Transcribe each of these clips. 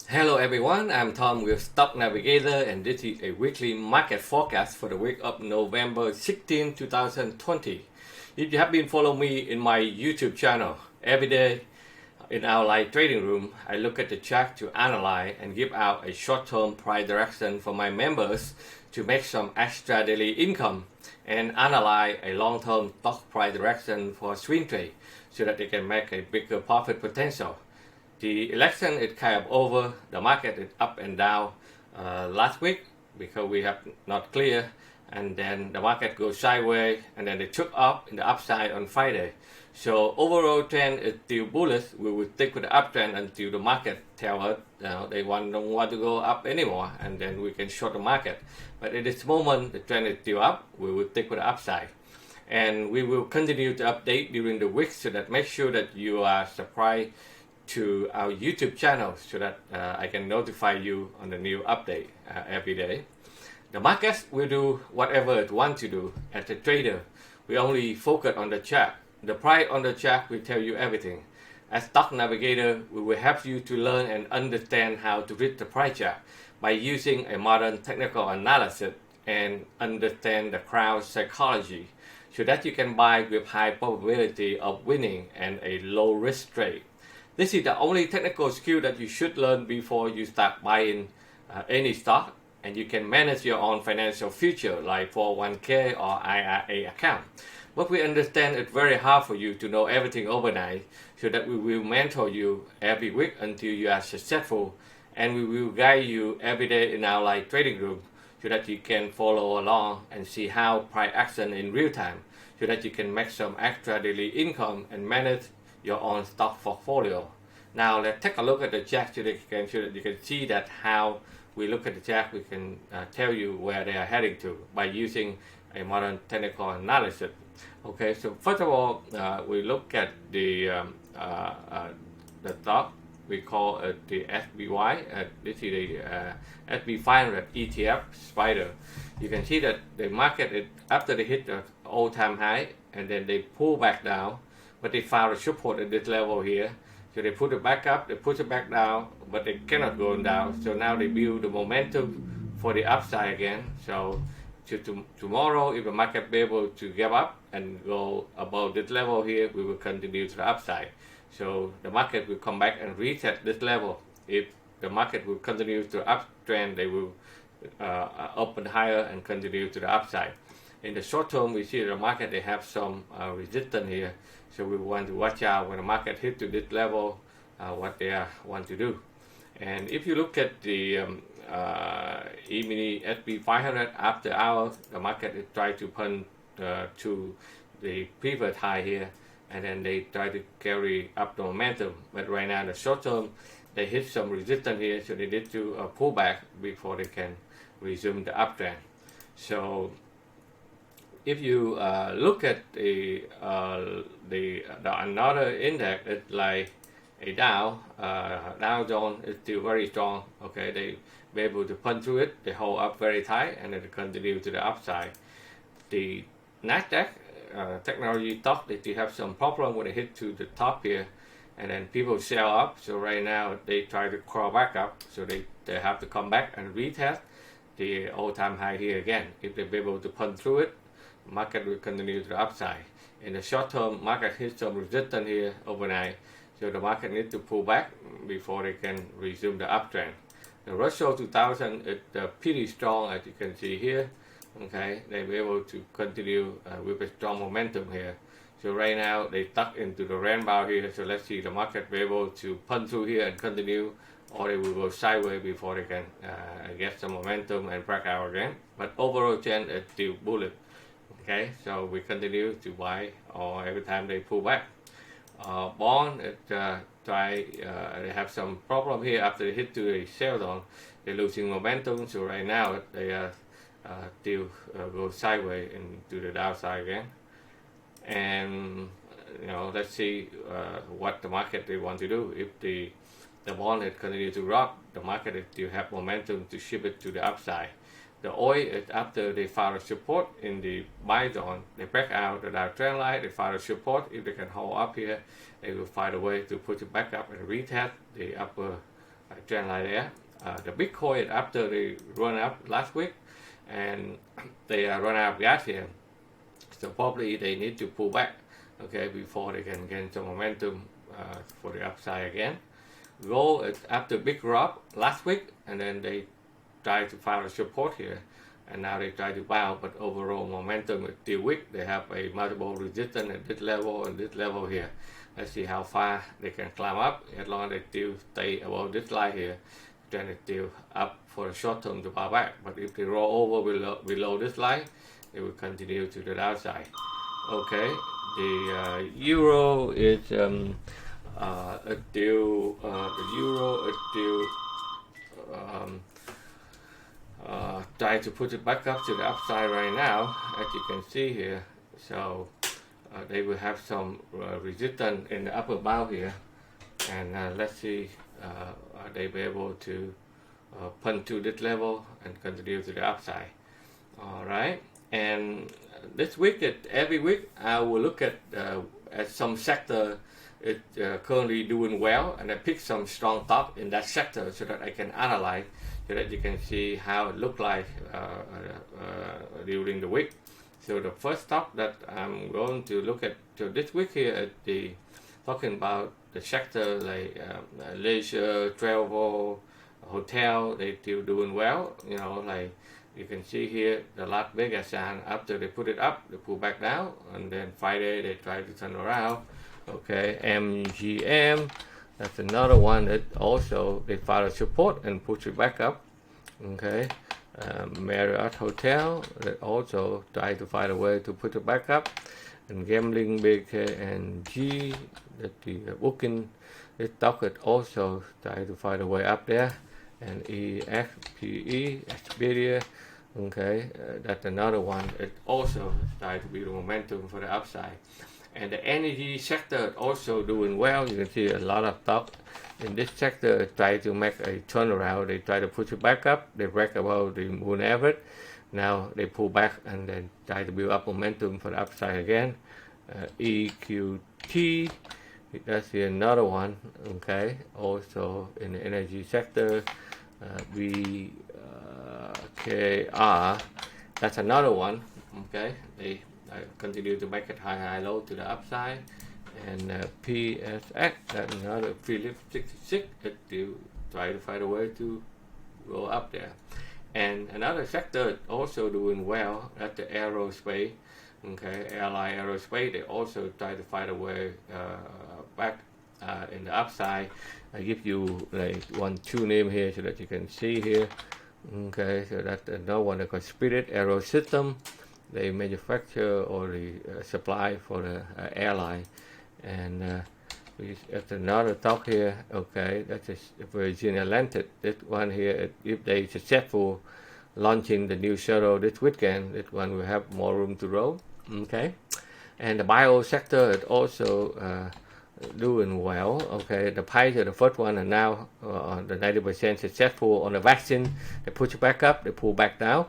Hello everyone, I'm Tom with Stock Navigator and this is a weekly market forecast for the week of November 16, 2020. If you have been following me in my YouTube channel, every day in our live trading room, I look at the chart to analyze and give out a short-term price direction for my members to make some extra daily income and analyze a long-term stock price direction for swing trade so that they can make a bigger profit potential. The election is kind of over. The market is up and down last week because we have not clear, and then the market goes sideways, and then it took up in the upside on Friday. So overall trend is still bullish. We will stick with the uptrend until the market tell us they don't want to go up anymore, and then we can short the market. But at this moment, the trend is still up. We will stick with the upside, and we will continue to update during the week so that make sure that you are surprised to our YouTube channel so that I can notify you on the new update every day. The markets will do whatever it wants to do. As a trader, we only focus on the chart. The price on the chart will tell you everything. As Stock Navigator, we will help you to learn and understand how to read the price chart by using a modern technical analysis and understand the crowd psychology so that you can buy with high probability of winning and a low risk trade. This is the only technical skill that you should learn before you start buying any stock, and you can manage your own financial future like 401k or IRA account. But we understand it's very hard for you to know everything overnight, so that we will mentor you every week until you are successful, and we will guide you every day in our live trading room so that you can follow along and see how price action in real time so that you can make some extra daily income and manage your own stock portfolio. Now let's take a look at the chart so that you can see that how we look at the chart, we can tell you where they are heading to by using a modern technical analysis. Okay, so first of all, we look at the stock. We call it the SBY. This is the SB 500 ETF Spider. You can see that the market is after they hit the all-time high and then they pull back down, but they found a support at this level here. So they put it back up, they push it back down, but they cannot go down. So now they build the momentum for the upside again. So tomorrow, if the market be able to give up and go above this level here, we will continue to the upside. So the market will come back and reset this level. If the market will continue to uptrend, they will open higher and continue to the upside. In the short term, we see the market, they have some resistance here. So we want to watch out when the market hit to this level, what they want to do. And if you look at the E-mini SB 500 after hours, the market is trying to punch to the previous high here, and then they try to carry up the momentum. But right now, in the short term, they hit some resistance here, so they need to pull back before they can resume the uptrend. So if you look at the another index, it's like a Dow Jones is still very strong. Okay, they be able to punch through it. They hold up very tight and then continue to the upside. The Nasdaq technology stock, they still have some problem when they hit to the top here, and then people sell up. So right now they try to crawl back up. So they have to come back and retest the all-time high here again. If they be able to punch through it, market will continue to the upside. In the short term, market hits some resistance here overnight, so the market needs to pull back before they can resume the uptrend. The Russell 2000 is pretty strong, as you can see here. Okay, they'll be able to continue with a strong momentum here. So right now they stuck into the rainbow here. So let's see the market be able to punch through here and continue, or they will go sideways before they can get some momentum and break out again. But overall trend is still bullish. Okay, so we continue to buy or every time they pull back. Bond, they have some problem here after they hit to a sell down. They're losing momentum, so right now they are still go sideways into the downside again. And let's see what the market they want to do. If the bond it continue to drop, the market still have momentum to shift it to the upside. The oil is after they found a support in the buy zone, they break out the trend line, they found a support. If they can hold up here, they will find a way to put it back up and retest the upper trend line there. The Bitcoin, after they run up last week, and they run out of gas here, so probably they need to pull back, okay, before they can gain some momentum for the upside again. Gold is after big drop last week, and then they try to find a support here, and now they try to bounce, but overall momentum is still weak. They have a multiple resistance at this level and this level here. Let's see how far they can climb up. As long as they still stay above this line here, then it's still up for the short term to bounce back. But if they roll over below this line, it will continue to the downside. Okay, the euro is still try to put it back up to the upside right now, as you can see here. So they will have some resistance in the upper bound here, and let's see they be able to punch to this level and continue to the upside. All right, and this week, every week, I will look at some sector it's currently doing well, and I pick some strong top in that sector so that I can analyze, so that you can see how it look like during the week. So the first stock that I'm going to look at this week here at the talking about the sector like leisure, travel, hotel, they still doing well. You know, like you can see here, the Las Vegas Sands, after they put it up, they pull back down, and then Friday they try to turn around. Okay, MGM, that's another one that also they follow support and push it back up. Okay, Marriott Hotel that also try to find a way to put it back up, and Gambling BKNG that the booking this stock that also try to find a way up there, and EXPE Expedia. Okay, that's another one that also try to build momentum for the upside. And the energy sector also doing well. You can see a lot of stock in this sector try to make a turnaround. They try to push it back up. They break above the moon average. Now they pull back and then try to build up momentum for the upside again. EQT, that's another one. Okay, also in the energy sector. BKR, that's another one. Okay, they continue to make it high low to the upside, and PSX, that's another Phillips 66, it still try to find a way to go up there. And another sector also doing well, that's the aerospace. Okay, airline aerospace, they also try to find a way back in the upside. I give you like 1-2 name here so that you can see here. Okay, so that's another one that called Spirit Aero System. They manufacture or the supply for the airline, and that's another talk here. Okay, that's a Virgin Atlantic. This one here, if they successful launching the new shuttle this weekend, this one will have more room to grow. Okay, and the bio sector is also doing well. Okay, the Pfizer, the first one, and now the 90% successful on the vaccine. They push it back up, they pull back down,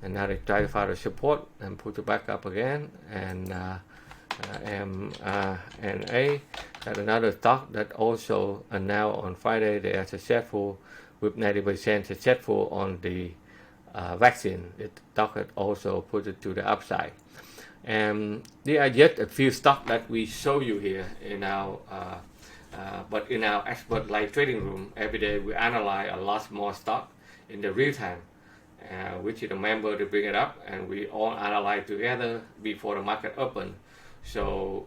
and now they try to find a support and put it back up again. And MRNA, that's another stock that also, and now on Friday they are successful with 90% successful on the vaccine. The stock had also put it to the upside. And there are just a few stocks that we show you here in our but in our expert live trading room. Every day we analyze a lot more stock in the real time, which is a member to bring it up, and we all analyze together before the market open. So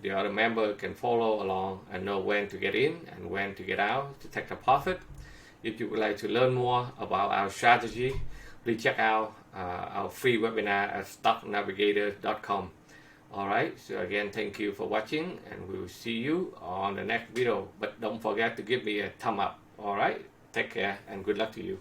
the other member can follow along and know when to get in and when to get out to take a profit. If you would like to learn more about our strategy, please check out our free webinar at stocknavigators.com. Alright, so again, thank you for watching, and we will see you on the next video. But don't forget to give me a thumb up. Alright, take care and good luck to you.